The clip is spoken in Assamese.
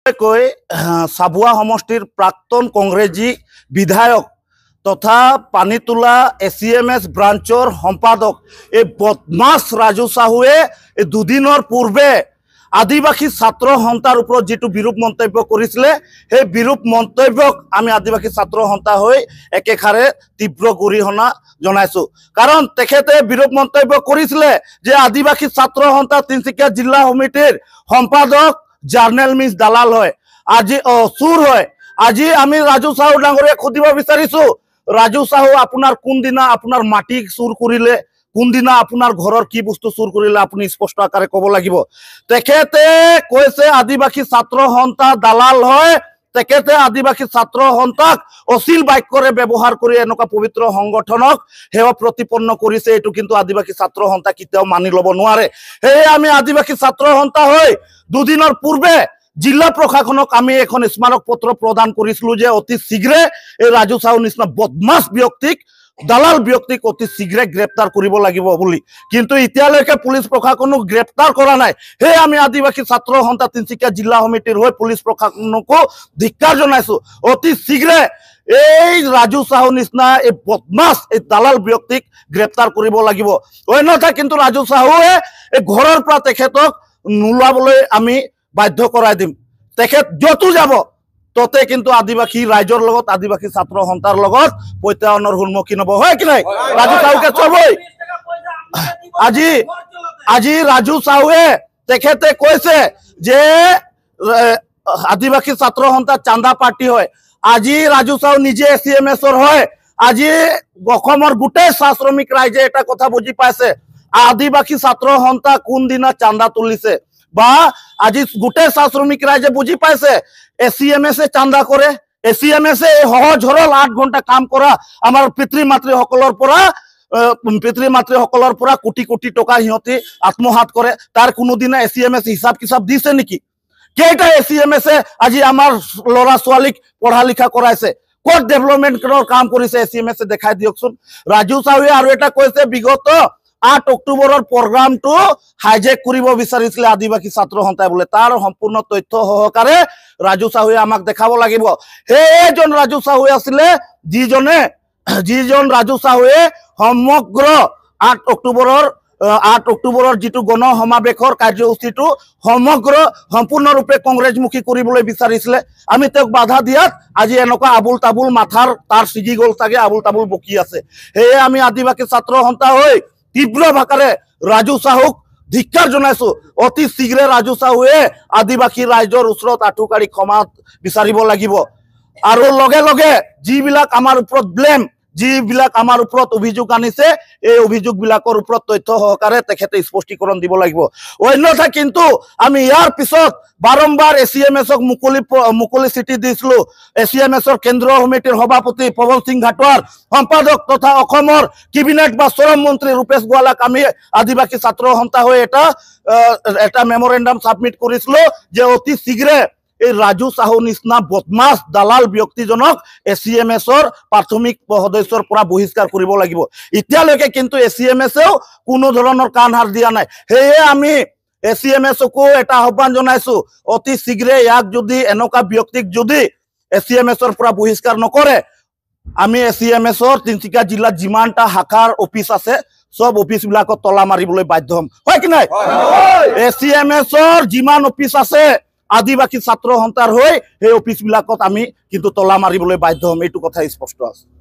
চাবুৱা সমষ্টিৰ প্ৰাক্তন কংগ্ৰেছী বিধায়ক তথা পানীতোলা ACMS ব্ৰাঞ্চৰ সম্পাদক এই বদমাছ ৰাজু চাহুৱে দুদিনৰ পূৰ্বে আদিবাসী ছাত্ৰ সন্থাৰ ওপৰত যেটো বিৰূপ মন্তব্য কৰিছিলে সেই বিৰূপ মন্তব্যক আমি আদিবাসী ছাত্ৰ সন্থা হৈ একেখাৰে তীব্ৰ গৰিহণা জনাইছো কাৰণ তেখেতে বিৰূপ মন্তব্য কৰিছিলে যে আদিবাসী ছাত্ৰ সন্থা তিনিচুকীয়া জিলা সমিতিৰ সম্পাদক জাৰ্নেল মিছ দালাল হয় আজি চুৰ হয় আজি আমি ৰাজু চাহু ডাঙৰীয়াক খুদিব বিচাৰিছো ৰাজু চাহু আপোনাৰ কোন দিনা আপোনাৰ মাটি চুৰ কৰিলে কোন দিনা আপোনাৰ ঘৰৰ কি বস্তু চুৰ কৰিলে আপুনি স্পষ্ট আকাৰে ক'ব লাগিব তেখেতে কৈছে আদিবাসী ছাত্ৰ সন্থা দালাল হয় তেখেতে আদিবাসী ছাত্ৰ সন্থাক অশ্লীল বাক্যৰে ব্যৱহাৰ কৰি এনেকুৱা পবিত্ৰ সংগঠনক সেৱা প্ৰতিপন্ন কৰিছে এটো কিন্তু আদিবাসী ছাত্ৰ সন্থা কিতেও মানি লব নোৱাৰে হে আমি আদিবাসী ছাত্ৰ সন্থা হৈ দুদিনৰ পূৰ্বে জিলা প্ৰশাসনক আমি এখন স্মাৰক পত্ৰ প্ৰদান কৰিছিলো যে অতি শীঘ্ৰে এই ৰাজু চাহু নিচিনা বদমাছ ব্যক্তিক দালাল ব্যক্তিক অতি শীঘ্ৰে গ্ৰেপ্তাৰ কৰিব লাগিব বুলি কিন্তু এতিয়ালৈকে পুলিচ প্ৰশাসনক গ্ৰেপ্তাৰ কৰা নাই হে আমি আদিবাসী ছাত্ৰ সন্থা তিনিচুকীয়া জিলা সমিতিৰ হৈ পুলিচ প্ৰশাসনকো ধিক্কাৰ জনাইছো অতি শীঘ্ৰে এই ৰাজু চাহু নিচিনা এই বদমাছ এই দালাল ব্যক্তিক গ্ৰেপ্তাৰ কৰিব লাগিব অন্যথা কিন্তু ৰাজু চাহুৱে এই ঘৰৰ পৰা তেখেতক নোলাবলৈ আমি বাধ্য কৰাই দিম তেখেত যতো যাব ততে কিন্তু আদিবাসী ৰাইজৰ লগত আদিবাসী ছাত্ৰ সন্থাৰ লগত প্ৰত্যাহ্বানৰ সন্মুখীন হ'ব হয় কি নাই ৰাজু চাহুকে চবই আজি ৰাজু চাহুৱে তেখেতে কৈছে যে আদিবাসী ছাত্ৰ সন্থা চান্দা পাৰ্টি হয় আজি ৰাজু চাহু নিজে ACMSৰ হয় আজি অসমৰ গোটেই চাহ শ্ৰমিক ৰাইজে এটা কথা বুজি পাইছে আদিবাসী ছাত্ৰ সন্থা কোন দিনা চান্দা তুলিছে বা আজি গোটেই চাহ শ্ৰমিক ৰাইজে বুজি পাইছে ACMS চান্দা কৰে ACMS সহজ সৰল 8 ঘণ্টা কাম কৰা আমাৰ পিতৃ মাতৃসকলৰ পৰা কোটি কোটি টকা হিয়তি আত্মহাত কৰে তাৰ কোনোদিনা ACMS হিসাব কিতাপ দিছে নেকি কেইটা ACMS আজি আমাৰ লৰা ছোৱালীক পঢ়া লিখা কৰাইছে কোড ডেভেলপমেন্টৰ কাম কৰিছে ACMS দেখাই দিয়কচোন ৰাজু চাহুৱে আৰু এটা কৈছে বিগত 8 অক্টোবৰৰ প্ৰগ্ৰামটো হাইজেক কৰিব বিচাৰিছিল আদিবাসী ছাত্ৰ সন্থাই বলে তাৰ সম্পূৰ্ণ তথ্য সহকাৰে ৰাজু চাহুৱে আমাক দেখাব লাগিব এইজন ৰাজু চাহুৱে আছিল যিজন ৰাজু চাহুৱে সমগ্ৰ 8 অক্টোবৰৰ যেটো গণ সমাবেশৰ কাৰ্যসূচীটো সম্পূৰ্ণৰূপে কংগ্ৰেছমুখী কৰিবলৈ বিচাৰিছিল আমি তেওঁক বাধা দিয়াত আজি এনেকুৱা আবুল তাবুল মাথাৰ তাৰ সিজি গল চাগে আবুল তাবুল বকি আছে হে আমি আদিবাসী ছাত্ৰ সন্থা হৈ তীব্ৰ ভাষাৰে ৰাজু চাহুক ধিক্কাৰ জনাইছো অতি শীঘ্ৰে ৰাজু চাহুৱে আদিবাসী ৰাইজৰ ওচৰত আঠুকাৰি ক্ষমা বিচাৰিব লাগিব আৰু লগে লগে যিবিলাক আমাৰ ওপৰত ব্লেম যিবিলাক আমাৰ ওপৰত অভিযোগ আনিছে এই অভিযোগ বিলাকৰ ওপৰত তথ্য সহকাৰে তেখেতে স্পষ্টীকৰণ দিব লাগিব অন্যথা কিন্তু আমি ইয়াৰ পিছত বাৰম্বাৰ ACMSক মুকলি চিঠি দিছিলো ACMSৰ কেন্দ্ৰীয় সমিতিৰ সভাপতি পৱন সিং ঘাটোৱাৰ সম্পাদক তথা অসমৰ কেবিনেট বা শ্ৰম মন্ত্ৰী ৰূপেশ গোৱালাক আমি আদিবাসী ছাত্ৰ সন্থা হৈ এটা মেমৰেণ্ডাম সাবমিট কৰিছিলো যে অতি শীঘ্ৰে এই ৰাজু চাহু নিচিনা বদমাছ দালাল ব্যক্তিজনক ACMSৰ প্ৰাথমিক সদস্যৰ পৰা বহিষ্কাৰ কৰিব লাগিব এতিয়ালৈকে কিন্তু ACMSেও কোনো ধৰণৰ কাণহাৰ দিয়া নাই হেয়ে আমি ACMSকো এটা আহ্বান জনাইছো অতি শীঘ্ৰে ইয়াক যদি এনেকুৱা ব্যক্তিক যদি ACMSৰ পৰা বহিষ্কাৰ নকৰে আমি ACMSৰ তিনিচুকীয়া জিলাত যিমানটা শাখাৰ অফিচ আছে সব অফিস বিলাকত তলা মাৰিবলৈ বাধ্য হম হয় কি নাই ACMSৰ যিমান অফিস আছে আদিবাসী ছাত্ৰ সন্থাৰ হৈ সেই অফিস বিলাকত আমি কিন্তু তলা মাৰিবলৈ বাধ্য হম এইটো কথা স্পষ্ট আছে